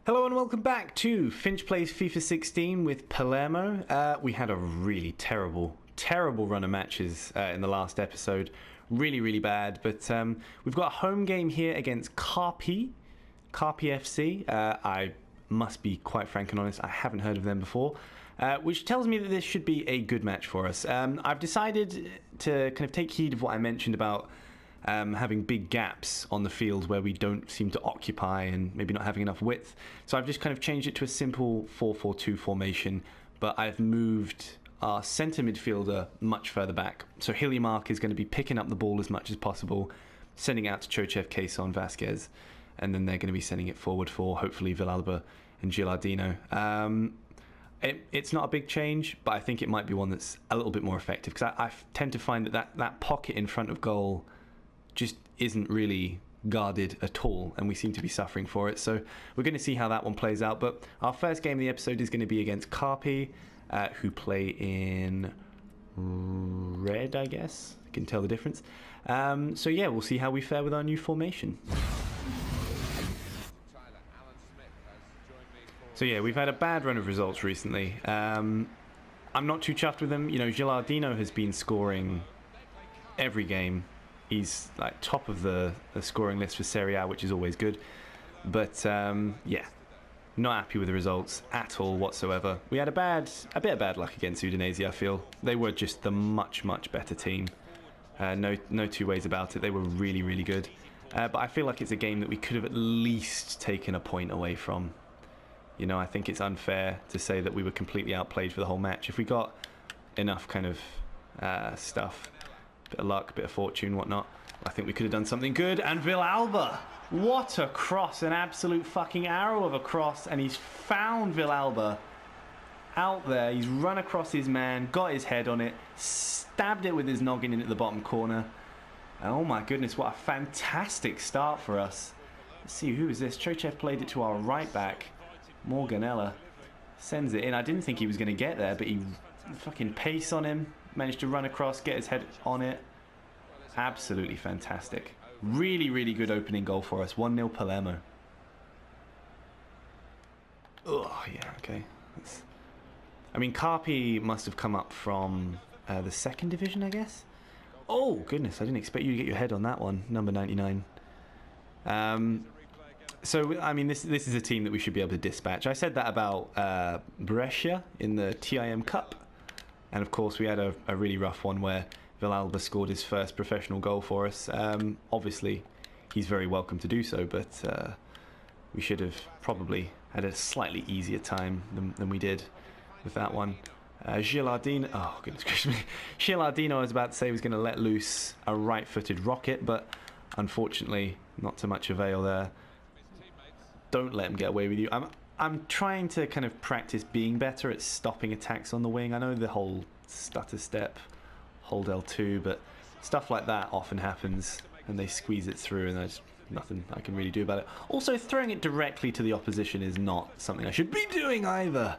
Hello and welcome back to FinchPlays FIFA 16 with Palermo. We had a really terrible run of matches in the last episode. Really bad, but we've got a home game here against Carpi FC. I must be quite frank and honest, I haven't heard of them before, which tells me that this should be a good match for us. I've decided to kind of take heed of what I mentioned about having big gaps on the field where we don't seem to occupy and maybe not having enough width. So I've just kind of changed it to a simple 4-4-2 formation, but I've moved our centre midfielder much further back. So Hillimark is going to be picking up the ball as much as possible, sending it out to Chochev, Quaison, Vasquez, and then they're going to be sending it forward for hopefully Villalba and Gilardino. It's not a big change, but I think it might be one that's a little bit more effective, because I tend to find that pocket in front of goal just isn't really guarded at all, and we seem to be suffering for it. So we're going to see how that one plays out. But our first game of the episode is going to be against Carpi, who play in red, I guess. I can tell the difference. So yeah, we'll see how we fare with our new formation. So yeah, we've had a bad run of results recently. I'm not too chuffed with them. You know, Gilardino has been scoring every game. He's like top of the scoring list for Serie A, which is always good. But yeah, not happy with the results at all whatsoever. We had a bit of bad luck against Udinese, I feel. They were just the much better team. No two ways about it. They were really good. But I feel like it's a game that we could have at least taken a point away from. You know, I think it's unfair to say that we were completely outplayed for the whole match. If we got enough kind of stuff, bit of luck, bit of fortune, whatnot, I think we could have done something good. And Villalba, what a cross, an absolute fucking arrow of a cross, and he's found Villalba out there. He's run across his man, got his head on it, stabbed it with his noggin in at the bottom corner. Oh my goodness, what a fantastic start for us. Let's see, who is this? Chochev played it to our right back. Morganella sends it in. I didn't think he was going to get there, but he fucking pace on him, managed to run across, get his head on it. Absolutely fantastic. Really good opening goal for us. 1-0 Palermo. Oh yeah, okay. I mean, Carpi must have come up from the second division, I guess. Oh goodness, I didn't expect you to get your head on that one, number 99. So, I mean, this is a team that we should be able to dispatch. I said that about Brescia in the TIM Cup. And, of course, we had a really rough one where Villalba scored his first professional goal for us. Obviously, he's very welcome to do so, but we should have probably had a slightly easier time than we did with that one. Gilardino, oh, goodness gracious me. Gilardino, I was about to say, was going to let loose a right-footed rocket, but unfortunately, not to much avail there. Don't let him get away with you. I'm trying to kind of practice being better at stopping attacks on the wing. I know the whole stutter step, hold L2, but stuff like that often happens and they squeeze it through, and there's nothing I can really do about it. Also, throwing it directly to the opposition is not something I should be doing either,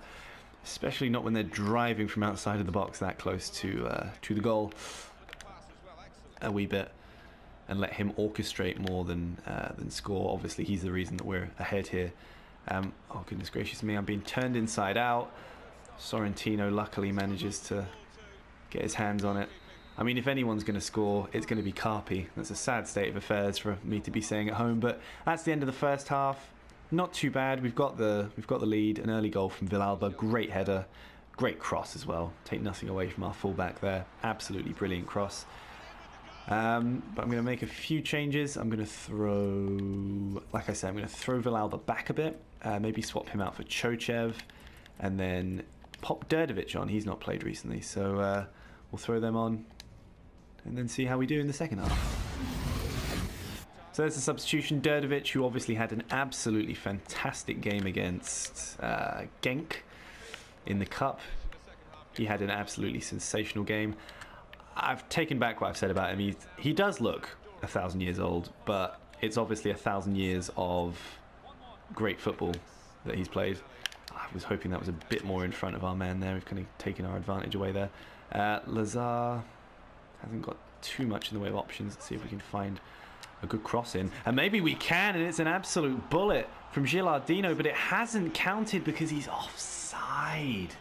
especially not when they're driving from outside of the box that close to the goal a wee bit. And let him orchestrate more than score. Obviously, he's the reason that we're ahead here. Oh, goodness gracious me, I'm being turned inside out. Sorrentino luckily manages to get his hands on it. I mean, if anyone's going to score, it's going to be Carpi. That's a sad state of affairs for me to be saying at home, but that's the end of the first half. Not too bad. We've got the lead. An early goal from Villalba. Great header. Great cross as well. Take nothing away from our fullback there. Absolutely brilliant cross. But I'm going to make a few changes. I'm going to throw, like I said, I'm going to throw Villalba back a bit. Maybe swap him out for Chochev, and then pop Đurđević on. He's not played recently, so we'll throw them on and then see how we do in the second half. So there's the substitution. Đurđević, who obviously had an absolutely fantastic game against Genk in the Cup. He had an absolutely sensational game. I've taken back what I've said about him. He does look 1,000 years old, but it's obviously 1,000 years of great football that he's played. I was hoping that was a bit more in front of our man there. We've kind of taken our advantage away there. Lazar hasn't got too much in the way of options. Let's see if we can find a good cross in. And maybe we can, and it's an absolute bullet from Gilardino, but it hasn't counted because he's offside.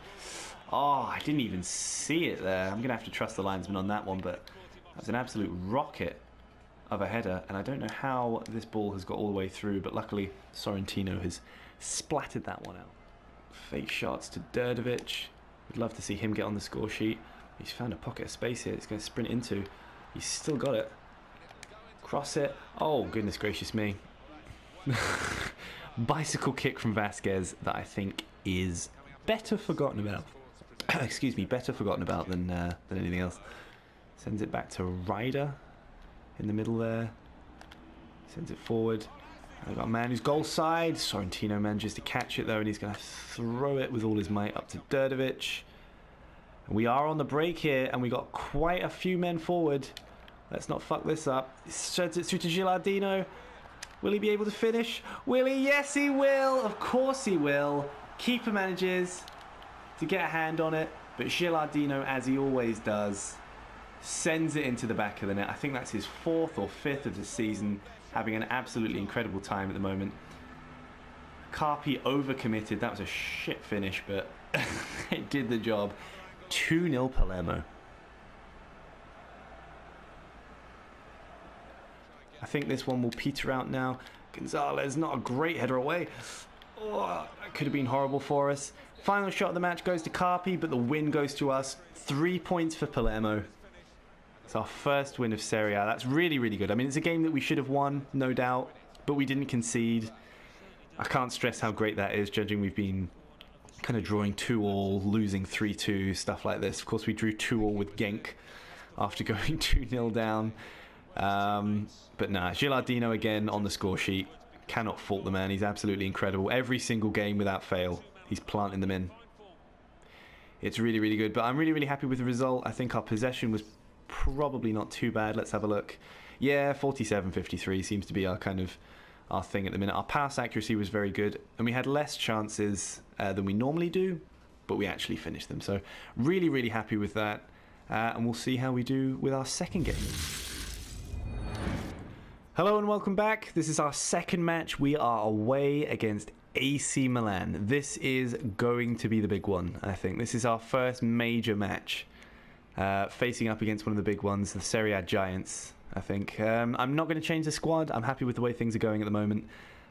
Oh, I didn't even see it there. I'm going to have to trust the linesman on that one, but that's an absolute rocket of a header, and I don't know how this ball has got all the way through, but luckily Sorrentino has splattered that one out. Fake shots to Đurđević. We'd love to see him get on the score sheet. He's found a pocket of space here. It's going to sprint into. He's still got it. Cross it. Oh, goodness gracious me. Bicycle kick from Vasquez that I think is better forgotten about. Excuse me, better forgotten about than anything else. Sends it back to Ryder in the middle there. Sends it forward. We've got a man who's goal side. Sorrentino manages to catch it though, and he's going to throw it with all his might up to Đurđević. We are on the break here, and we got quite a few men forward. Let's not fuck this up. Sends it through to Gilardino. Will he be able to finish? Will he? Yes, he will. Of course he will. Keeper manages to get a hand on it, but Gilardino, as he always does, sends it into the back of the net. I think that's his 4th or 5th of the season, having an absolutely incredible time at the moment. Carpi overcommitted. That was a shit finish, but it did the job. 2-0 Palermo. I think this one will peter out now. Gonzalez, not a great header away. Oh, that could have been horrible for us. Final shot of the match goes to Carpi, but the win goes to us. 3 points for Palermo. It's our first win of Serie A. That's really, really good. I mean, it's a game that we should have won, no doubt, but we didn't concede. I can't stress how great that is, judging we've been kind of drawing 2-2, losing 3-2, stuff like this. Of course, we drew 2-2 with Genk after going 2-0 down. But nah, Gilardino again on the score sheet. Cannot fault the man. He's absolutely incredible. Every single game without fail, he's planting them in. It's really, really good. But I'm really, really happy with the result. I think our possession was probably not too bad. Let's have a look. Yeah, 47-53 seems to be our kind of our thing at the minute. Our pass accuracy was very good, and we had less chances than we normally do, but we actually finished them. So really, really happy with that. And we'll see how we do with our second game. Hello and welcome back. This is our second match. We are away against AC Milan. This is going to be the big one, I think. This is our first major match. Facing up against one of the big ones, the Serie A giants, I think. I'm not going to change the squad. I'm happy with the way things are going at the moment.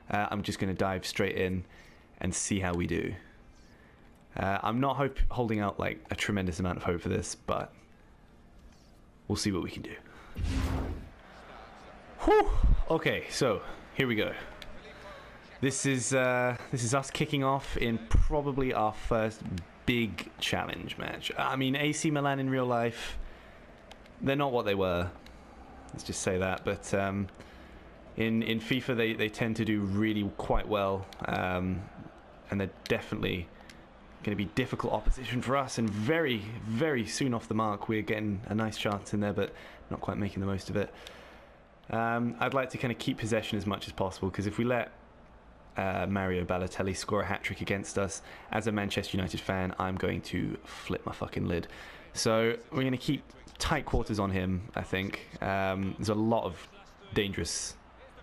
I'm just going to dive straight in and see how we do. I'm not holding out like a tremendous amount of hope for this, but we'll see what we can do. Whew. Okay, so here we go. This is us kicking off in probably our first big challenge match. I mean, AC Milan in real life, they're not what they were. Let's just say that. But in FIFA, they tend to do really quite well, and they're definitely going to be difficult opposition for us. And very, very soon off the mark, we're getting a nice chance in there, but not quite making the most of it. I'd like to kind of keep possession as much as possible, because if we let Mario Balotelli score a hat-trick against us, as a Manchester United fan, I'm going to flip my fucking lid. So we're going to keep tight quarters on him, I think. There's a lot of dangerous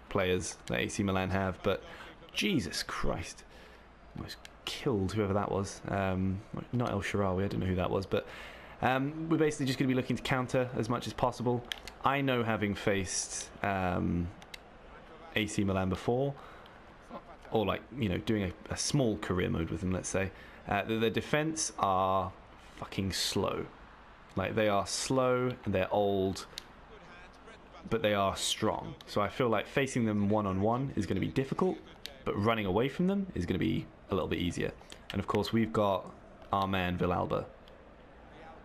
players that AC Milan have, but Jesus Christ, almost killed whoever that was. Not El Shaarawy, I don't know who that was, but we're basically just going to be looking to counter as much as possible. I know, having faced AC Milan before, or like, you know, doing a small career mode with them, let's say, the defense are fucking slow. Like, they are slow and they're old, but they are strong. So I feel like facing them one-on-one is going to be difficult, but running away from them is going to be a little bit easier. And of course, we've got our man Villalba,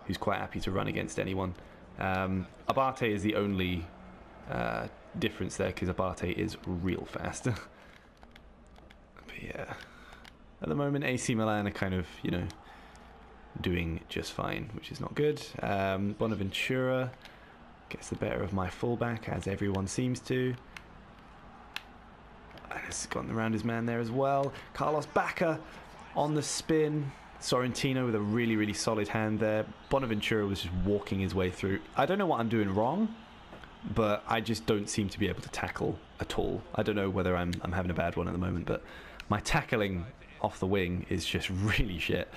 who's quite happy to run against anyone. Abate is the only difference there, because Abate is real fast. But yeah, at the moment AC Milan are kind of, you know, doing just fine, which is not good. Bonaventura gets the better of my fullback, as everyone seems to. And has gotten around his man there as well. Carlos Bacca on the spin. Sorrentino with a really, really solid hand there. Bonaventura was just walking his way through. I don't know what I'm doing wrong, but I just don't seem to be able to tackle at all. I don't know whether I'm having a bad one at the moment, but my tackling off the wing is just really shit.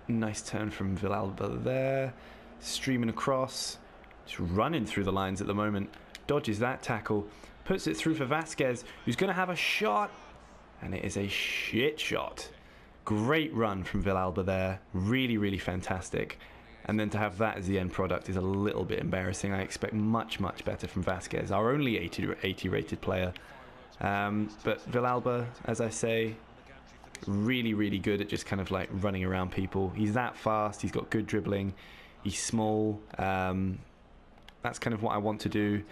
Nice turn from Villalba there. Streaming across. Just running through the lines at the moment. Dodges that tackle. Puts it through for Vasquez, who's going to have a shot. And it is a shit shot. Great run from Villalba there. Really, really fantastic. And then to have that as the end product is a little bit embarrassing. I expect much, much better from Vasquez, our only 80 rated player. But Villalba, as I say, really, really good at just kind of like running around people. He's that fast. He's got good dribbling. He's small. That's kind of what I want to do.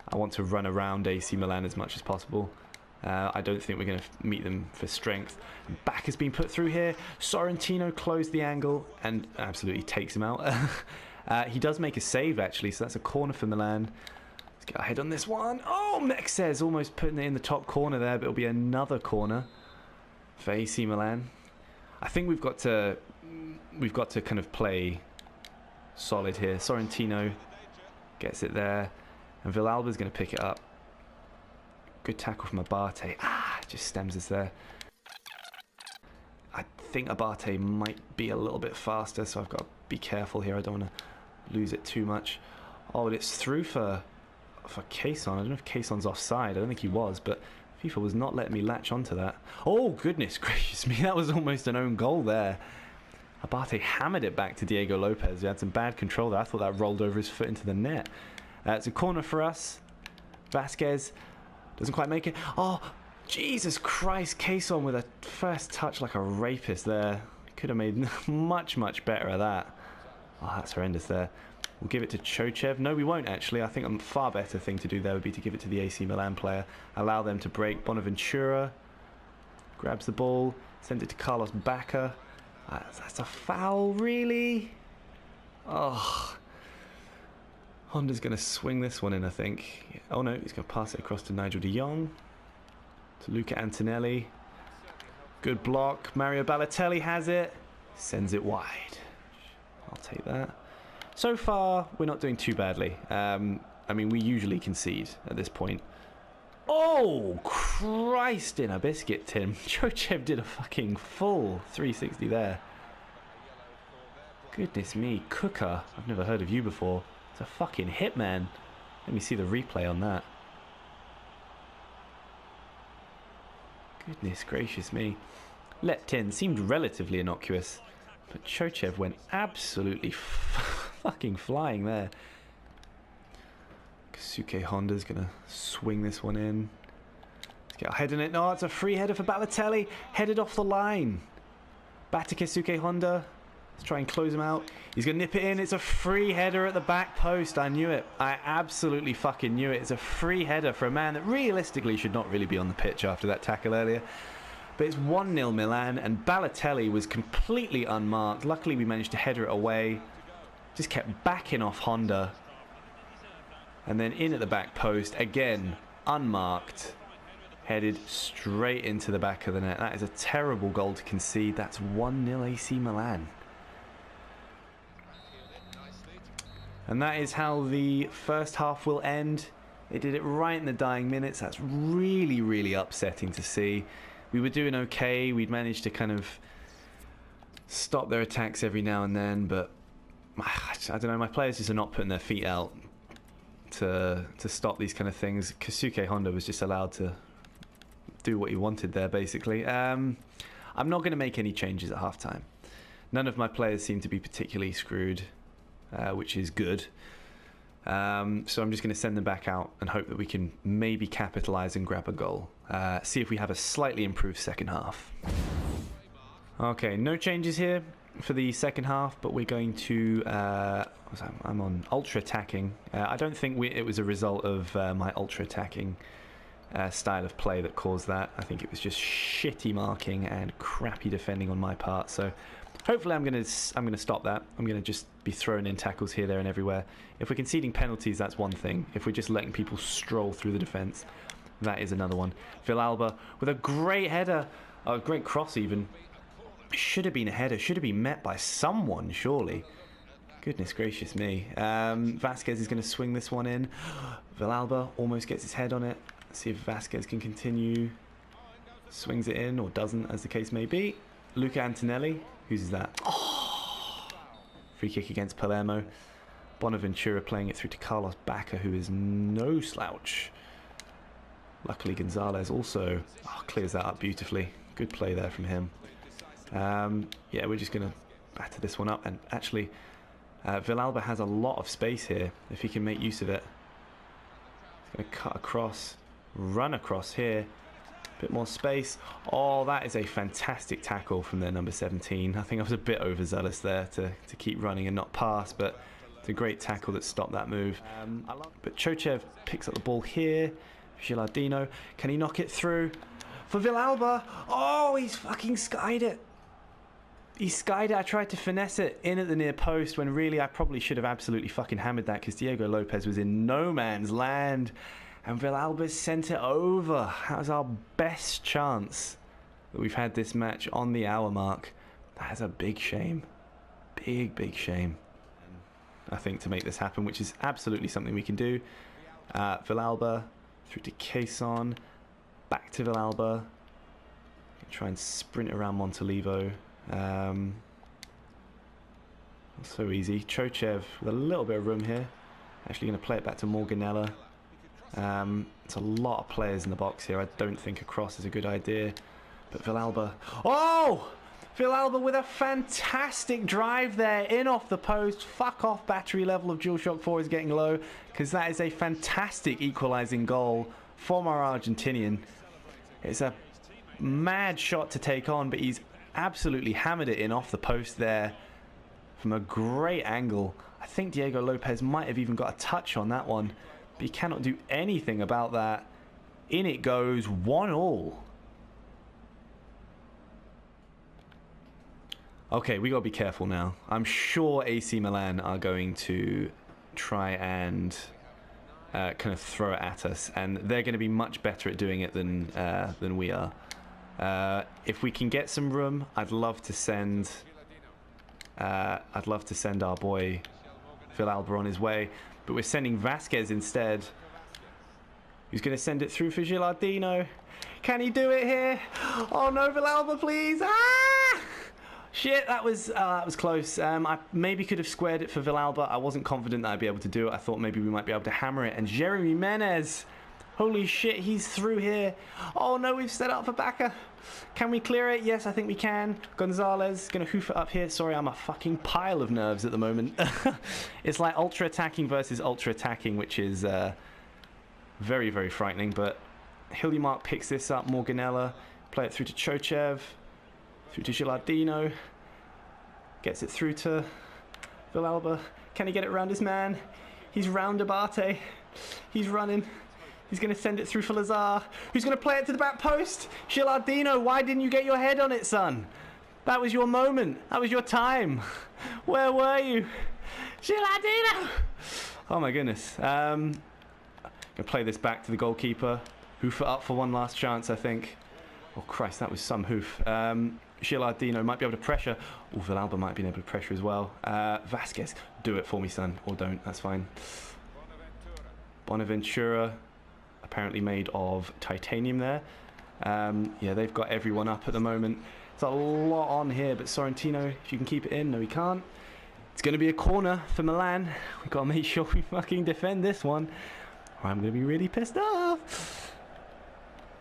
I want to run around AC Milan as much as possible. I don't think we're going to meet them for strength. Back has been put through here. Sorrentino closed the angle and absolutely takes him out. He does make a save, actually, so that's a corner for Milan. Let's get ahead on this one. Oh, Mexes almost putting it in the top corner there, but it'll be another corner for AC Milan. I think we've got to kind of play solid here. Sorrentino gets it there, and Villalba's going to pick it up. Good tackle from Abate. Just stems us there. I think Abate might be a little bit faster, so I've got to be careful here. I don't want to lose it too much. Oh, but it's through for Cason. I don't know if Cason's offside. I don't think he was, but FIFA was not letting me latch onto that. Oh, goodness gracious me. That was almost an own goal there. Abate hammered it back to Diego Lopez. He had some bad control there. I thought that rolled over his foot into the net. It's a corner for us. Vasquez doesn't quite make it. Oh, Jesus Christ. Cason with a first touch like a rapist there. Could have made much, much better of that. Oh, that's horrendous there. We'll give it to Chochev. No, we won't, actually. I think a far better thing to do there would be to give it to the AC Milan player. Allow them to break. Bonaventura grabs the ball. Sends it to Carlos Bacca. That's a foul, really? Oh. Honda's going to swing this one in, I think. Oh, no. He's going to pass it across to Nigel de Jong. To Luca Antonelli. Good block. Mario Balotelli has it. Sends it wide. I'll take that. So far, we're not doing too badly. I mean, we usually concede at this point. Oh, Christ in a biscuit tin. Chochev did a fucking full 360 there. Goodness me. Cooker. I've never heard of you before. It's a fucking hitman. Let me see the replay on that. Goodness gracious me. Leptin seemed relatively innocuous, but Chochev went absolutely fucking flying there. Kasuke Honda's going to swing this one in. Let's get our head in it. No, it's a free header for Balotelli. Headed off the line. Back to Kasuke Honda. Let's try and close him out. He's going to nip it in. It's a free header at the back post. I knew it. I absolutely fucking knew it. It's a free header for a man that realistically should not really be on the pitch after that tackle earlier. But it's 1-0 Milan, and Balotelli was completely unmarked. Luckily, we managed to header it away. Just kept backing off Honda. And then in at the back post. Again, unmarked. Headed straight into the back of the net. That is a terrible goal to concede. That's 1-0 AC Milan. And that is how the first half will end. They did it right in the dying minutes. That's really, really upsetting to see. We were doing okay. We'd managed to kind of stop their attacks every now and then, but I don't know, my players just are not putting their feet out to stop these kind of things. Kasuke Honda was just allowed to do what he wanted there, basically. I'm not going to make any changes at halftime. None of my players seem to be particularly screwed, which is good. So I'm just going to send them back out and hope that we can maybe capitalise and grab a goal. See if we have a slightly improved second half. Okay, no changes here for the second half, but we're going to... I'm on ultra attacking. I don't think it was a result of my ultra attacking style of play that caused that. I think it was just shitty marking and crappy defending on my part. So hopefully I'm going to stop that. I'm going to just be throwing in tackles here, there, and everywhere. If we're conceding penalties, that's one thing. If we're just letting people stroll through the defence, that is another one. Villalba with a great header, a great cross even. Should have been a header. Should have been met by someone, surely. Goodness gracious me. Vasquez is going to swing this one in. Villalba almost gets his head on it. Let's see if Vasquez can continue. Swings it in, or doesn't, as the case may be. Luca Antonelli. Whose that? Oh! Free kick against Palermo. Bonaventura playing it through to Carlos Bacca, who is no slouch. Luckily, Gonzalez also clears that up beautifully. Good play there from him. Yeah, we're just going to batter this one up. And actually, Villalba has a lot of space here, if he can make use of it. He's going to cut across, run across here. Bit more space. Oh, that is a fantastic tackle from their number 17. I think I was a bit overzealous there to keep running and not pass, but it's a great tackle that stopped that move. But Chochev picks up the ball here. Gilardino, can he knock it through? For Villalba. Oh, he's fucking skied it. He skied it. I tried to finesse it in at the near post when really I probably should have absolutely fucking hammered that because Diego Lopez was in no man's land. And Villalba sent it over. That was our best chance that we've had this match on the hour mark. That is a big shame. Big shame. I think to make this happen, which is absolutely something we can do. Villalba through to Quezon. Back to Villalba. Try and sprint around Montolivo. So easy. Chochev with a little bit of room here. Actually going to play it back to Morganella. It's a lot of players in the box here. I don't think a cross is a good idea. But Villalba. Oh! Villalba with a fantastic drive there. In off the post. Fuck off. Battery level of DualShock 4 is getting low. Because that is a fantastic equalising goal from our Argentinian. It's a mad shot to take on. But he's absolutely hammered it in off the post there. From a great angle. I think Diego Lopez might have even got a touch on that one. But he cannot do anything about that. In it goes, 1-1. Okay, we got to be careful now. I'm sure AC Milan are going to try and kind of throw it at us, and they're going to be much better at doing it than we are. If we can get some room, I'd love to send our boy Villalba on his way. But we're sending Vasquez instead. Who's going to send it through for Gilardino? Can he do it here? Oh no, Villalba, please! Ah! Shit, that was close. I maybe could have squared it for Villalba. I wasn't confident that I'd be able to do it. I thought maybe we might be able to hammer it. And Jeremy Menez, holy shit, he's through here. Oh no, we've set up for Bacca. Can we clear it? Yes, I think we can. Gonzalez going to hoof it up here. Sorry, I'm a fucking pile of nerves at the moment. It's like ultra attacking versus ultra attacking, which is very, very frightening. But Hillimark picks this up. Morganella, play it through to Chochev, through to Gilardino. Gets it through to Villalba. Can he get it around his man? He's round Abate. He's running. He's going to send it through for Lazar, who's going to play it to the back post. Gilardino, why didn't you get your head on it, son? That was your moment. That was your time. Where were you? Gilardino! Oh, my goodness. Going to play this back to the goalkeeper. Hoof it up for one last chance, I think. Oh, Christ, that was some hoof. Gilardino might be able to pressure. Oh, Villalba might be able to pressure as well. Vasquez, do it for me, son. Or don't. That's fine. Bonaventura. Apparently made of titanium there. Yeah, they've got everyone up at the moment. There's a lot on here, but Sorrentino, if you can keep it in. No, he can't. It's going to be a corner for Milan. We've got to make sure we fucking defend this one, or I'm going to be really pissed off.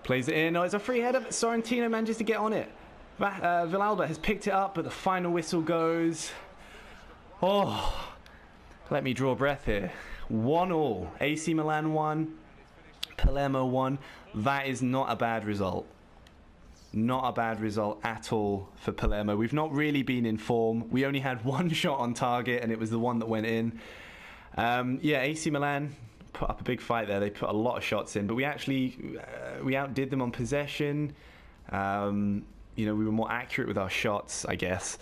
Plays it in. Oh, it's a free header, but Sorrentino manages to get on it. Villalba has picked it up, but the final whistle goes. Oh, let me draw breath here. 1-1. AC Milan 1. Palermo 1. That is not a bad result. Not a bad result at all for Palermo. We've not really been in form. We only had one shot on target, and it was the one that went in. Yeah, AC Milan put up a big fight there. They put a lot of shots in, but we actually we outdid them on possession. You know, we were more accurate with our shots, I guess.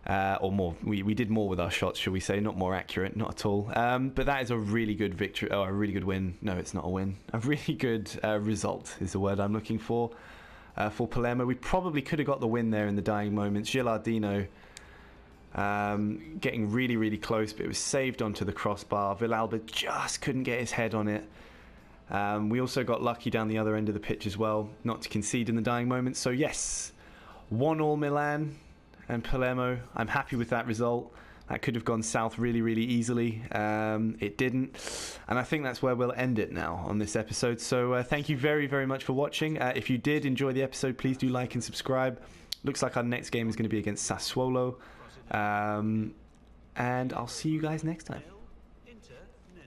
Or more, we did more with our shots, shall we say, not more accurate, not at all. But that is a really good victory, a really good win. No, it's not a win. A really good result is the word I'm looking for Palermo. We probably could have got the win there in the dying moments. Gilardino getting really, really close, but it was saved onto the crossbar. Villalba just couldn't get his head on it. We also got lucky down the other end of the pitch as well, not to concede in the dying moments. So yes, 1-1 Milan and Palermo. I'm happy with that result. That could have gone south really, really easily. It didn't. And I think that's where we'll end it now on this episode. So thank you very, very much for watching. If you did enjoy the episode, please do like and subscribe. Looks like our next game is going to be against Sassuolo. And I'll see you guys next time.